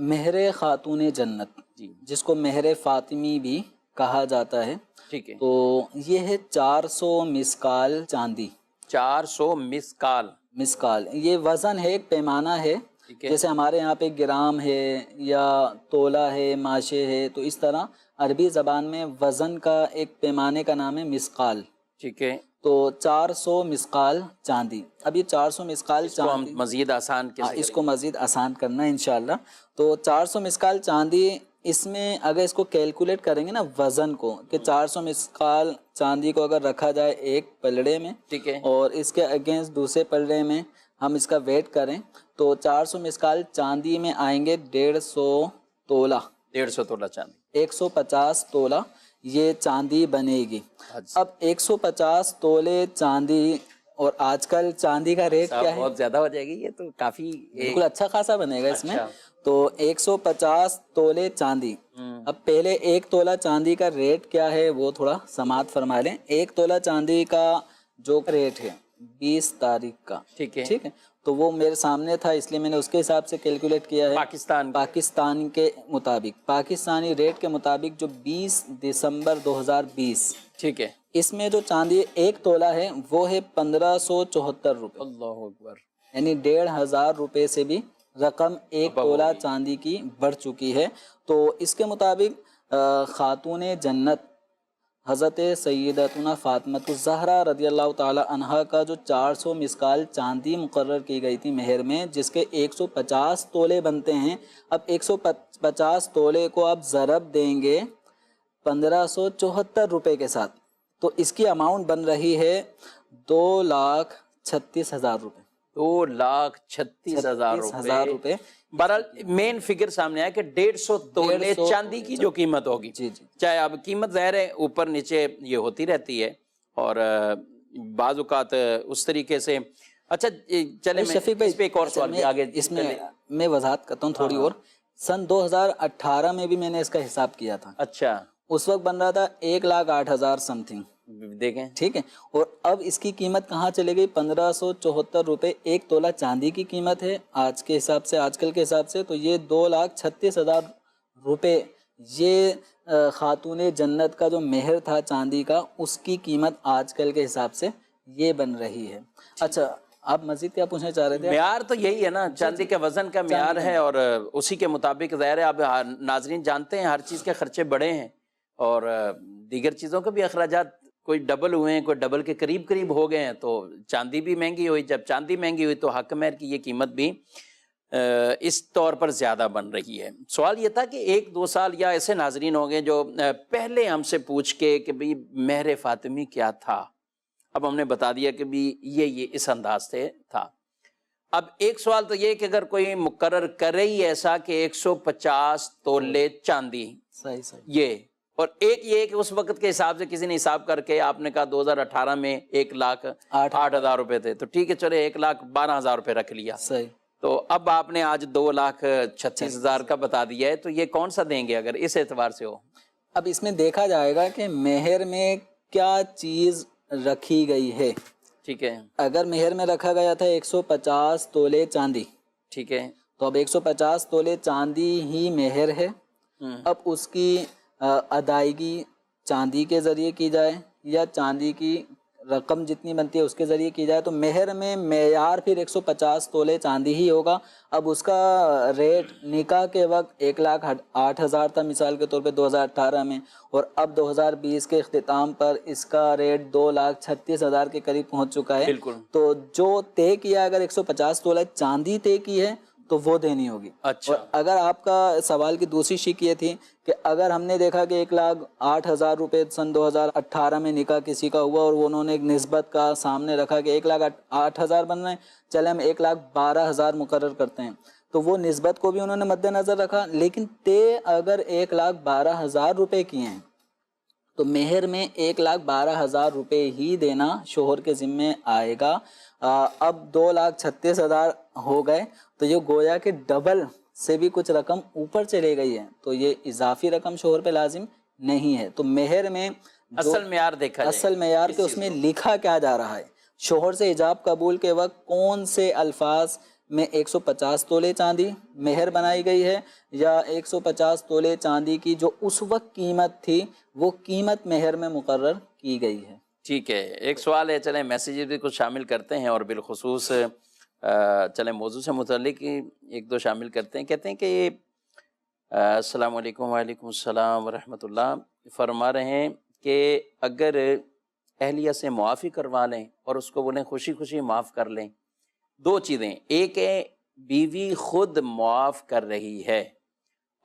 مہر خاتون جنت، جس کو مہر فاطمی بھی کہا جاتا ہے، ٹھیک ہے، تو یہ ہے 400 مسکال چاندی. 400 مسکال یہ وزن ہے، ایک پیمانہ ہے. جیسے ہمارے یہاں پہ گرام ہے یا تولہ ہے، ماشے ہے، تو اس طرح عربی زبان میں وزن کا ایک پیمانے کا نام ہے مسقال. ٹھیک ہے. تو 400 مسقال چاندی. اب یہ 400 مسقال چاندی مزید آسان اس کو مزید آسان کرنا ہے انشاءاللہ. تو 400 مسقال چاندی، اس میں اگر اس کو کیلکولیٹ کریں گے نا وزن کو، کہ 400 مسقال چاندی کو اگر رکھا جائے ایک پلڑے میں، ٹھیک ہے، اور اس کے اگینسٹ دوسرے پلڑے میں ہم اس کا ویٹ کریں تو 400 مسقال چاندی میں آئیں گے 150 تولہ. 150 تولہ چاندی، 150 تولہ یہ چاندی بنے گی. اب 150 تولے چاندی اور آج کل چاندی کا ریٹ کیا ہے؟ بہت زیادہ ہو جائے گی یہ تو کافی بالکل اچھا خاصا بنے گا اس میں. اچھا. تو 150 تولے چاندی. اب پہلے 1 تولہ چاندی کا ریٹ کیا ہے وہ تھوڑا سماعت فرما لیں. 1 تولہ چاندی کا جو ریٹ ہے 20 تاریخ کا، ٹھیک ہے، ٹھیک ہے، تو وہ میرے سامنے تھا اس لیے میں نے اس کے حساب سے کیلکولیٹ کیا ہے. پاکستان کے مطابق، پاکستانی ریٹ کے مطابق جو 20 دسمبر 2020، ٹھیک ہے، اس میں جو چاندی 1 تولہ ہے وہ ہے 1574 روپے. اللہ اکبر. یعنی 1,500 روپے سے بھی رقم 1 تولہ چاندی کی بڑھ چکی ہے. تو اس کے مطابق خاتون جنت حضرت سیدتنا فاطمہ الزہرا رضی اللہ تعالی عنہا کا جو 400 مسکال چاندی مقرر کی گئی تھی مہر میں، جس کے 150 تولے بنتے ہیں. اب 150 تولے کو آپ ضرب دیں گے 1574 روپے کے ساتھ، تو اس کی اماؤنٹ بن رہی ہے 2,36,000 روپے. 2,36,000 روپے. بہرحال مین فگر سامنے آیا کہ 150 تولے چاندی کی جو قیمت ہوگی. جی جی. چاہے اب قیمت ظاہر ہے اوپر نیچے یہ ہوتی رہتی ہے اور بعض اوقات اس طریقے سے. اچھا چلے شفیق بھائی، اس پہ ایک اور سوال بھی آگے اس میں وضاحت کرتا ہوں تھوڑی اور. سن 2018 میں بھی میں نے اس کا حساب کیا تھا. اچھا. اس وقت بن رہا تھا 1,08,000 سم تھنگ. دیکھیں ٹھیک ہے. اور اب اس کی قیمت کہاں چلے گئی؟ 1574 روپے 1 تولہ چاندی کی قیمت ہے آج کے حساب سے، آج کل کے حساب سے. تو یہ 2,36,000 روپے یہ خاتون جنت کا جو مہر تھا چاندی کا، اس کی قیمت آج کل کے حساب سے یہ بن رہی ہے. اچھا آپ مزید کیا پوچھنا چاہ رہے تھے؟ معیار تو یہی ہے نا، چاندی کے وزن کا معیار ہے اور اسی کے مطابق ظاہر ہے. اب ناظرین جانتے ہیں ہر چیز کے خرچے بڑے ہیں اور دیگر چیزوں کے بھی اخراجات کوئی ڈبل ہوئے ہیں، کوئی ڈبل کے قریب ہو گئے ہیں. تو چاندی بھی مہنگی ہوئی، جب چاندی مہنگی ہوئی تو حق مہر کی یہ قیمت بھی اس طور پر زیادہ بن رہی ہے. سوال یہ تھا کہ 1-2 سال یا ایسے ناظرین ہوں گے جو پہلے ہم سے پوچھ کے کہ بھئی مہر فاطمی کیا تھا، اب ہم نے بتا دیا کہ بھی یہ اس انداز سے تھا. اب ایک سوال تو یہ کہ اگر کوئی مقرر کرے ہی ایسا کہ 150 تولے چاندی، صحیح یہ، اور ایک یہ کہ اس وقت کے حساب سے کسی نے حساب کر کے آپ نے کہا 2018 میں 1,08,000 روپے تھے، تو ٹھیک ہے چلے 1,12,000 روپے رکھ لیا. صحیح. تو اب آپ نے آج 2,36,000 کا بتا دیا ہے، تو یہ کون سا دیں گے اگر اس اعتبار سے ہو؟ اب اس میں دیکھا جائے گا کہ مہر میں کیا چیز رکھی گئی ہے. ٹھیک ہے. اگر مہر میں رکھا گیا تھا 150 تولے چاندی، ٹھیک ہے، تو اب 150 تولے چاندی ہی مہر ہے. اب اس کی ادائیگی چاندی کے ذریعے کی جائے یا چاندی کی رقم جتنی بنتی ہے اس کے ذریعے کی جائے، تو مہر میں معیار پھر 150 تولے چاندی ہی ہوگا. اب اس کا ریٹ نکاح کے وقت 1,08,000 تھا مثال کے طور پہ 2018 میں، اور اب 2020 کے اختتام پر اس کا ریٹ 2,36,000 کے قریب پہنچ چکا ہے. بالکل. تو جو طے کیا اگر 150 تولے چاندی طے کی ہے تو وہ دینی ہوگی. اچھا. اور اگر آپ کا سوال کی دوسری شق یہ تھی کہ اگر ہم نے دیکھا کہ 1,08,000 روپے سن 2018 میں نکاح کسی کا ہوا اور انہوں نے ایک نسبت کا سامنے رکھا کہ 1,08,000 بن رہے ہیں، چلے ہم 1,12,000 مقرر کرتے ہیں، تو وہ نسبت کو بھی انہوں نے مد نظر رکھا. لیکن طے اگر 1,12,000 روپے کیے ہیں تو مہر میں 1,12,000 روپے ہی دینا شوہر کے ذمے آئے گا. اب 2,36,000 ہو گئے تو یہ گویا کہ ڈبل سے بھی کچھ رقم اوپر چلے گئی ہے، تو یہ اضافی رقم شوہر پہ لازم نہیں ہے. تو مہر میں اصل معیار دیکھا جائے، اصل معیار کہ اس میں لکھا کیا جا رہا ہے. شوہر سے ایجاب قبول کے وقت کون سے الفاظ میں 150 تولے چاندی مہر بنائی گئی ہے یا 150 تولے چاندی کی جو اس وقت قیمت تھی وہ قیمت مہر میں مقرر کی گئی ہے. ٹھیک ہے. ایک سوال ہے، چلیں میسیجز بھی کچھ شامل کرتے ہیں اور بالخصوص چلیں موضوع سے متعلق 1-2 شامل کرتے ہیں. کہتے ہیں کہ السلام علیکم. وعلیکم السلام ورحمۃ اللہ. فرما رہے ہیں کہ اگر اہلیہ سے معافی کروا لیں اور اس کو بولیں خوشی خوشی معاف کر لیں، 2 چیزیں، ایک ہے بیوی خود معاف کر رہی ہے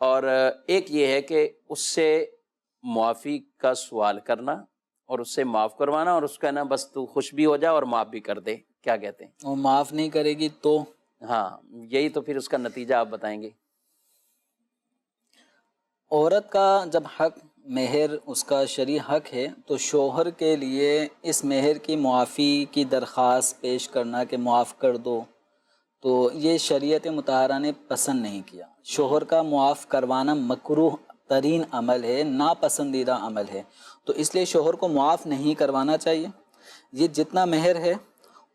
اور ایک یہ ہے کہ اس سے معافی کا سوال کرنا اور اس سے معاف کروانا اور اس کا نا بس تو خوش بھی ہو جا اور معاف بھی کر دے. کیا کہتے ہیں؟ وہ معاف نہیں کرے گی تو؟ ہاں یہی تو پھر اس کا نتیجہ آپ بتائیں گے. عورت کا جب حق مہر اس کا شرعی حق ہے تو شوہر کے لیے اس مہر کی معافی کی درخواست پیش کرنا کہ معاف کر دو، تو یہ شریعت مطہرہ نے پسند نہیں کیا۔ شوہر کا معاف کروانا مکروہ ترین عمل ہے، ناپسندیدہ عمل ہے، تو اس لیے شوہر کو معاف نہیں کروانا چاہیے۔ یہ جتنا مہر ہے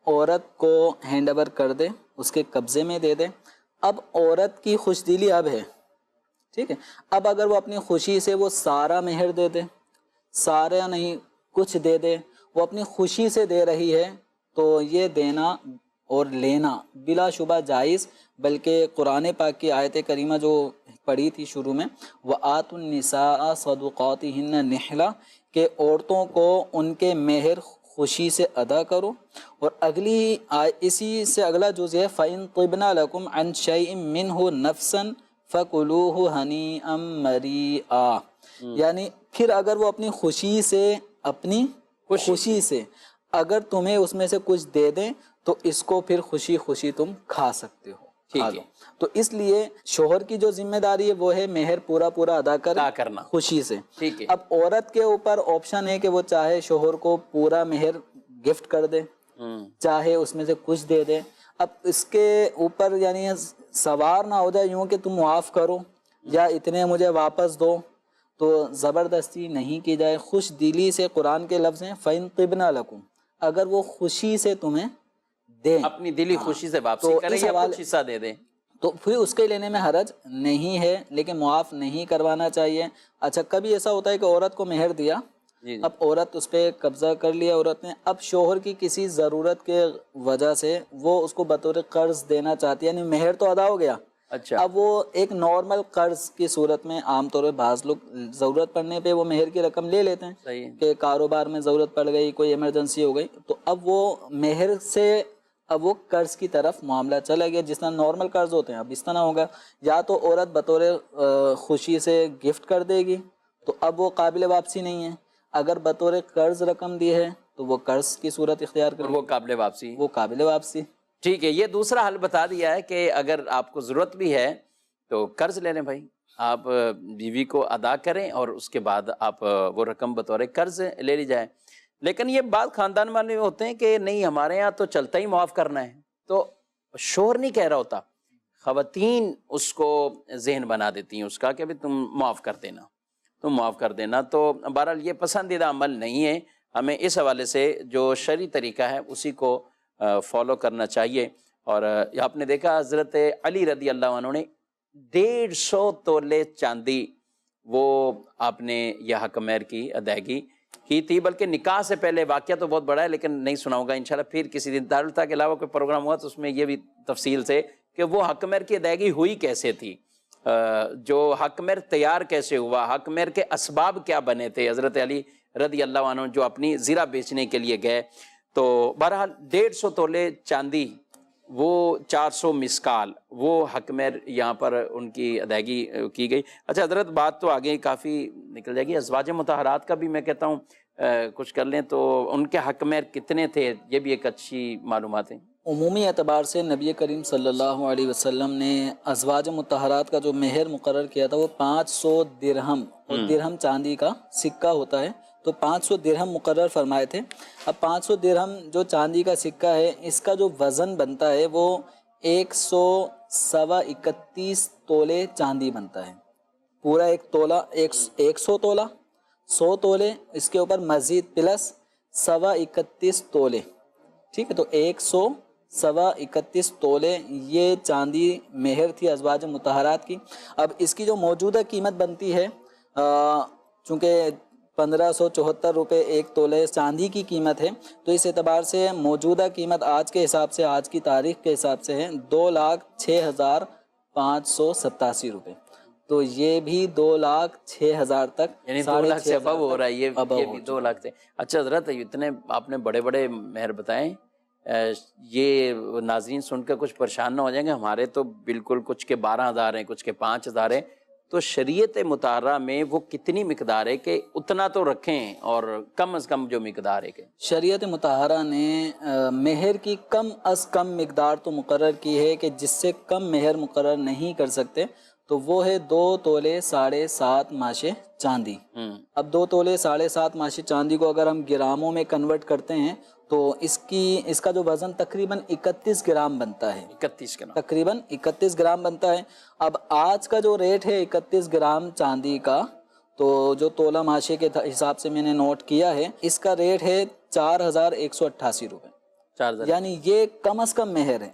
عورت کو ہینڈ اوور کر دے، اس کے قبضے میں دے دے۔ اب عورت کی خوش دلی اب ہے، ٹھیک ہے، اب اگر وہ اپنی خوشی سے وہ سارا مہر دے دے، سارا نہیں کچھ دے دے، وہ اپنی خوشی سے دے رہی ہے، تو یہ دینا اور لینا بلا شبہ جائز، بلکہ قرآن پاک کی آیت کریمہ جو پڑھی تھی شروع میں، وَآتُوا النِّسَاءَ صَدُقَاتِهِنَّ نِحْلَةً، کہ عورتوں کو ان کے مہر خوشی سے ادا کرو، اور اگلی اسی سے اگلا جز ہے فَإِن طِبْنَ لَكُمْ عَنْ شَيْءٍ مِّنْهُ نَفْسًا فَكُلُوهُ هَنِيئًا مَرِيئًا، یعنی پھر اگر وہ اپنی خوشی سے، اپنی خوشی سے اگر تمہیں اس میں سے کچھ دے دیں تو اس کو پھر خوشی خوشی تم کھا سکتے ہو۔ ٹھیک ہے، تو اس لیے شوہر کی جو ذمہ داری ہے وہ ہے مہر پورا پورا ادا کرنا خوشی سے۔ ٹھیک ہے، اب عورت کے اوپر آپشن ہے کہ وہ چاہے شوہر کو پورا مہر گفٹ کر دے، چاہے اس میں سے کچھ دے دے۔ اب اس کے اوپر یعنی سوار نہ ہو جائے یوں کہ تم معاف کرو یا اتنے مجھے واپس دو، تو زبردستی نہیں کی جائے، خوش دلی سے۔ قرآن کے لفظ ہیں فَإِن طِبْنَ لَكُمْ، اگر وہ خوشی سے تمہیں دیں، اپنی دلی خوشی سے واپسی کریں یا کچھ حصہ دے دیں، تو پھر اس کے لینے میں حرج نہیں ہے، لیکن معاف نہیں کروانا چاہیے۔ اچھا، کبھی ایسا ہوتا ہے کہ عورت کو مہر دیا، جی اب عورت اس پہ قبضہ کر لیا عورت نے، اب شوہر کی کسی ضرورت کے وجہ سے وہ اس کو بطور قرض دینا چاہتی ہے، یعنی مہر تو ادا ہو گیا، اچھا، اب وہ ایک نارمل قرض کی صورت میں عام طور پہ بعض لوگ ضرورت پڑنے پہ وہ مہر کی رقم لے لیتے ہیں، صحیح ہے، کہ کاروبار میں ضرورت پڑ گئی، کوئی ایمرجنسی ہو گئی، تو اب وہ مہر سے اب وہ قرض کی طرف معاملہ چلا گیا، جس طرح نارمل قرض ہوتے ہیں اب اس طرح ہوگا، یا تو عورت بطور خوشی سے گفٹ کر دے گی تو اب وہ قابل واپسی نہیں ہے، اگر بطور قرض رقم دی ہے تو وہ قرض کی صورت اختیار اور کرے وہ قابل واپسی۔ وہ قابل واپسی۔ ٹھیک ہے، یہ دوسرا حل بتا دیا ہے کہ اگر آپ کو ضرورت بھی ہے تو قرض لے لیں بھائی، آپ بیوی کو ادا کریں اور اس کے بعد آپ وہ رقم بطور قرض لے لی جائے۔ لیکن یہ بات خاندان والے ہوتے ہیں کہ نہیں ہمارے یہاں تو چلتا ہی معاف کرنا ہے، تو شوہر نہیں کہہ رہا ہوتا، خواتین اس کو ذہن بنا دیتی ہیں اس کا کہ تم معاف کر دینا، تم معاف کر دینا، تو بہرحال یہ پسندیدہ عمل نہیں ہے، ہمیں اس حوالے سے جو شرعی طریقہ ہے اسی کو فالو کرنا چاہیے۔ اور آپ نے دیکھا حضرت علی رضی اللہ عنہ نے 150 تولے چاندی وہ آپ نے یہ حق مہر کی ادائیگی کی تھی، بلکہ نکاح سے پہلے، واقعہ تو بہت بڑا ہے لیکن نہیں سناؤں گا انشاءاللہ، پھر کسی دن دارالفتہ کے علاوہ کوئی پروگرام ہوا تو اس میں یہ بھی تفصیل سے کہ وہ حق مہر کی ادائیگی ہوئی کیسے تھی، جو حق مہر تیار کیسے ہوا، حق مہر کے اسباب کیا بنے تھے۔ حضرت علی رضی اللہ عنہ جو اپنی زرہ بیچنے کے لیے گئے تو بہرحال 150 تولے چاندی، وہ 400 مسکال، وہ حق مہر یہاں پر ان کی ادائیگی کی گئی۔ اچھا حضرت، بات تو آگے کافی نکل جائے گی، ازواج مطہرات کا بھی میں کہتا ہوں کچھ کر لیں، تو ان کے حق مہر کتنے تھے، یہ بھی ایک اچھی معلومات ہیں۔ عمومی اعتبار سے نبی کریم صلی اللہ علیہ وسلم نے ازواج مطہرات کا جو مہر مقرر کیا تھا وہ 500 درہم، اور درہم چاندی کا سکہ ہوتا ہے، تو 500 درہم مقرر فرمائے تھے۔ اب 500 درہم جو چاندی کا سکہ ہے، اس کا جو وزن بنتا ہے وہ 131 تولے چاندی بنتا ہے، پورا ایک تولہ، 100 تولہ، 100 تولے، اس کے اوپر مزید پلس 31 تولے، ٹھیک ہے، تو 131 تولے یہ چاندی مہر تھی ازواج مطہرات کی۔ اب اس کی جو موجودہ قیمت بنتی ہے، چونکہ 1574 روپے ایک تولے چاندی کی قیمت ہے، تو اس اعتبار سے موجودہ قیمت آج کے حساب سے، آج کی تاریخ کے حساب سے ہے 2,06,587 روپے، تو یہ بھی 2,06,000 تک، یعنی 2 لاکھ سے ابو ہو رہا ہے، یہ بھی 2 لاکھ سے۔ اچھا حضرت، اتنے آپ نے بڑے بڑے مہر بتائیں، یہ ناظرین سن کر کچھ پریشان نہ ہو جائیں گے، ہمارے تو بالکل کچھ کے 12,000 ہیں، کچھ کے 5,000 ہیں، تو شریعت مطہرہ میں وہ کتنی مقدار ہے کہ اتنا تو رکھیں، اور کم از کم جو مقدار ہے کہ شریعت مطہرہ نے مہر کی کم از کم مقدار تو مقرر کی ہے کہ جس سے کم مہر مقرر نہیں کر سکتے، تو وہ ہے 2 تولے 7.5 ماشے چاندی۔ اب 2 تولے 7.5 ماشے چاندی کو اگر ہم گراموں میں کنورٹ کرتے ہیں تو اس کا جو وزن تقریباً 31 گرام بنتا ہے۔ 31 گرام تقریباً 31 گرام بنتا ہے۔ اب آج کا جو ریٹ ہے 31 گرام چاندی کا، تو جو تولہ ماشے کے حساب سے میں نے نوٹ کیا ہے، اس کا ریٹ ہے 4188 روپے۔ 4000 یعنی یہ کم از کم مہر ہے۔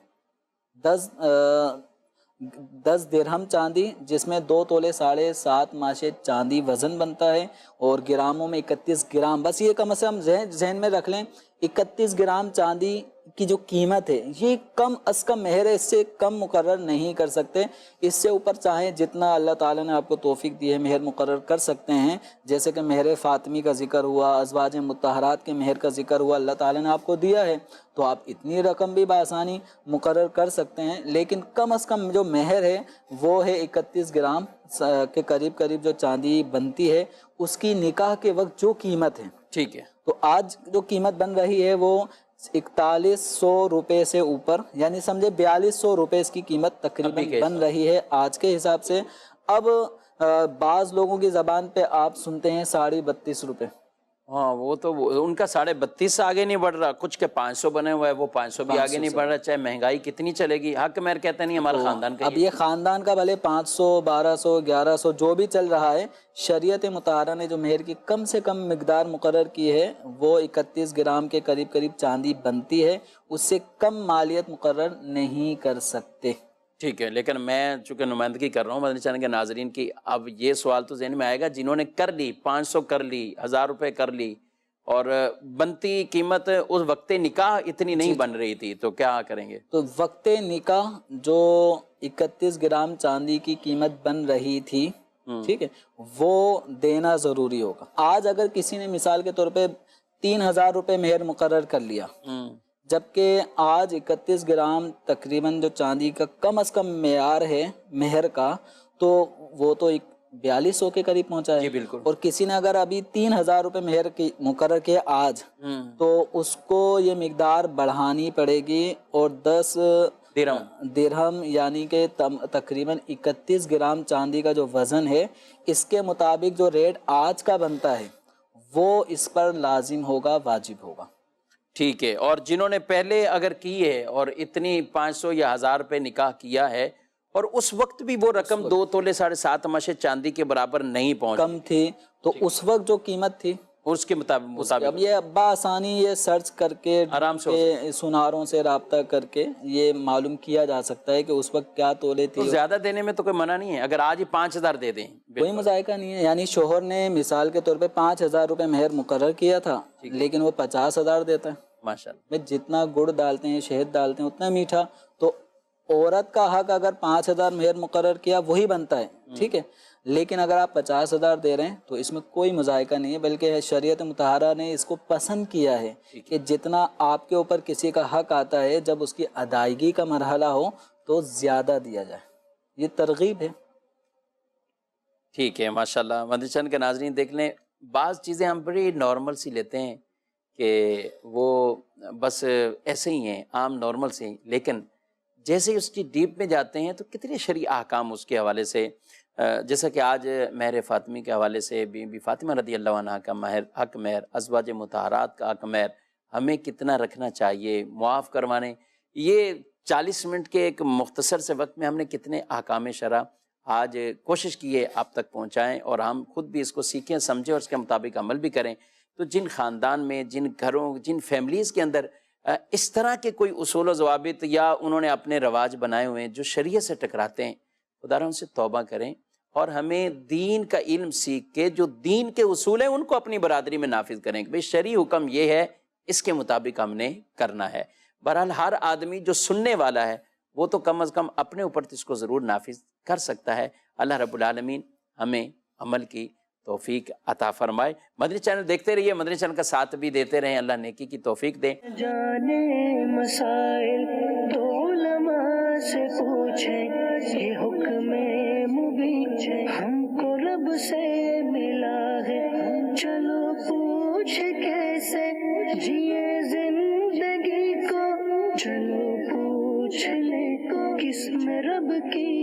10 درہم چاندی، جس میں 2 تولے 7.5 ماشے چاندی وزن بنتا ہے، اور گراموں میں 31 گرام، بس یہ کم از کم ذہن میں رکھ لیں 31 گرام چاندی کی جو قیمت ہے یہ کم از کم مہر ہے، اس سے کم مقرر نہیں کر سکتے۔ اس سے اوپر چاہیں جتنا اللہ تعالیٰ نے آپ کو توفیق دی ہے مہر مقرر کر سکتے ہیں، جیسے کہ مہر فاطمی کا ذکر ہوا، ازواج مطہرات کے مہر کا ذکر ہوا، اللہ تعالیٰ نے آپ کو دیا ہے تو آپ اتنی رقم بھی بآسانی مقرر کر سکتے ہیں، لیکن کم از کم جو مہر ہے وہ ہے 31 گرام کے قریب جو چاندی بنتی ہے، اس کی نکاح کے وقت جو قیمت ہے، ٹھیک ہے، تو آج جو قیمت بن رہی ہے وہ 4100 روپے سے اوپر، یعنی سمجھے 4200 روپے اس کی قیمت تقریباً بن رہی ہے آج کے حساب سے۔ اب بعض لوگوں کی زبان پہ آپ سنتے ہیں 32.5 روپے۔ ہاں وہ تو ان کا 32.5 سے آگے نہیں بڑھ رہا، کچھ کے 500 بنے ہوئے وہ 500 بھی آگے نہیں بڑھ رہا، چاہے مہنگائی کتنی چلے گی۔ حق مہر کہتے نہیں ہمارا خاندان کا، اب یہ خاندان کا بھلے 500 1200 1100 جو بھی چل رہا ہے، شریعت مطہرہ نے جو مہر کی کم سے کم مقدار مقرر کی ہے وہ 31 گرام کے قریب چاندی بنتی ہے، اس سے کم مالیت مقرر نہیں کر سکتے۔ ٹھیک ہے، لیکن میں چونکہ نمائندگی کر رہا ہوں مدنی چینل کے ناظرین کی، اب یہ سوال تو ذہن میں آئے گا جنہوں نے کر لی 500 کر لی 1000 روپے کر لی اور بنتی قیمت اس وقت نکاح اتنی نہیں بن رہی تھی، تو کیا کریں گے؟ تو وقت نکاح جو 31 گرام چاندی کی قیمت بن رہی تھی، ٹھیک ہے، وہ دینا ضروری ہوگا۔ آج اگر کسی نے مثال کے طور پہ 3000 روپے مہر مقرر کر لیا، جبکہ آج 31 گرام تقریباً جو چاندی کا کم از کم معیار ہے مہر کا، تو وہ تو 4200 کے قریب پہنچا ہے۔ جی بالکل۔ اور کسی نے اگر ابھی 3000 روپے مہر کی مقرر کیا آج، تو اس کو یہ مقدار بڑھانی پڑے گی، اور 10 درہم یعنی کہ تقریباً 31 گرام چاندی کا جو وزن ہے، اس کے مطابق جو ریٹ آج کا بنتا ہے وہ اس پر لازم ہوگا، واجب ہوگا۔ ٹھیک ہے، اور جنہوں نے پہلے اگر کی ہے اور اتنی 500 یا 1000 روپے نکاح کیا ہے اور اس وقت بھی وہ رقم 2 تولے 7.5 ماشے چاندی کے برابر نہیں پہنچ کم تھی، تو اس وقت جو قیمت تھی اس کے مطابق اب یہ بآسانی یہ سرچ کر کے آرام سے سناروں سے رابطہ کر کے یہ معلوم کیا جا سکتا ہے کہ اس وقت کیا تولے تھی۔ تو زیادہ دینے میں تو کوئی منع نہیں ہے، اگر آج ہی 5000 دے دیں کوئی مذائقہ نہیں ہے، یعنی شوہر نے مثال کے طور پہ 5000 روپے مہر مقرر کیا تھا، لیکن وہ 50,000 دیتا ہے۔ ماشاءاللہ، جتنا گڑ ڈالتے ہیں شہد ڈالتے ہیں اتنا میٹھا، تو عورت کا حق اگر 5000 مہر مقرر کیا وہی بنتا ہے، ٹھیک ہے، لیکن اگر آپ 50,000 دے رہے ہیں تو اس میں کوئی مذائقہ نہیں ہے، بلکہ شریعت مطہرہ نے اس کو پسند کیا ہے کہ جتنا آپ کے اوپر کسی کا حق آتا ہے جب اس کی ادائیگی کا مرحلہ ہو تو زیادہ دیا جائے، یہ ترغیب ہے۔ ٹھیک ہے، ماشاءاللہ۔ مدنی چینل کے ناظرین دیکھ لیں، بعض چیزیں ہم بڑی نارمل سی لیتے ہیں کہ وہ بس ایسے ہی ہیں، عام نارمل سے، لیکن جیسے ہی اس کی ڈیپ میں جاتے ہیں تو کتنے شرعی احکام اس کے حوالے سے، جیسا کہ آج مہر فاطمی کے حوالے سے بی بی فاطمہ رضی اللہ عنہ کا حق مہر، ازواج مطہرات کا حق مہر ہمیں کتنا رکھنا چاہیے، معاف کروانے، یہ 40 منٹ کے ایک مختصر سے وقت میں ہم نے کتنے احکام شرع آج کوشش کی ہے آپ تک پہنچائیں، اور ہم خود بھی اس کو سیکھیں، سمجھیں اور اس کے مطابق عمل بھی کریں۔ تو جن خاندان میں، جن گھروں، جن فیملیز کے اندر اس طرح کے کوئی اصول و ضوابط یا انہوں نے اپنے رواج بنائے ہوئے ہیں جو شریعت سے ٹکراتے ہیں، خدا ان سے توبہ کریں، اور ہمیں دین کا علم سیکھ کے جو دین کے اصول ہیں ان کو اپنی برادری میں نافذ کریں کہ بھئی شرعی حکم یہ ہے، اس کے مطابق ہم نے کرنا ہے۔ بہرحال ہر آدمی جو سننے والا ہے وہ تو کم از کم اپنے اوپر تو اس کو ضرور نافذ کر سکتا ہے۔ اللہ رب العالمین ہمیں عمل کی توفیق عطا فرمائے۔ مدنی چینل دیکھتے رہیے، مدنی چینل کا ساتھ بھی دیتے رہیں، اللہ نیکی کی توفیق دے۔ جانے مسائل تو علماء سے پوچھیں، یہ حکم مبین ہم کو رب سے ملا ہے، چلو پوچھ کیسے جیے زندگی کو، چلو پوچھ لے کس میں رب کی